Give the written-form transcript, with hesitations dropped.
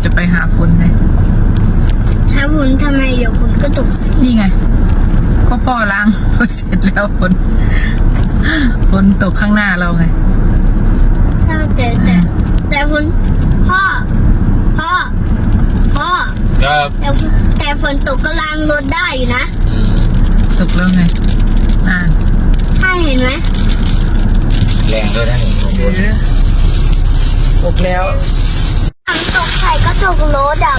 จะไปหาฝนไงหาฝนทำไมเดี๋ยวฝนก็ตกนี่ไงก็พ่อล้างรถเสร็จแล้วฝนตกข้างหน้าเราไงแต่ฝนพ่อครับแต่ฝนตกก็ล้างรถได้อยู่นะตกแล้วไงใช่เห็นไหมแรงด้วยนะนี่ตกแล้วฝนตกใส่กระจกรถอ่ะ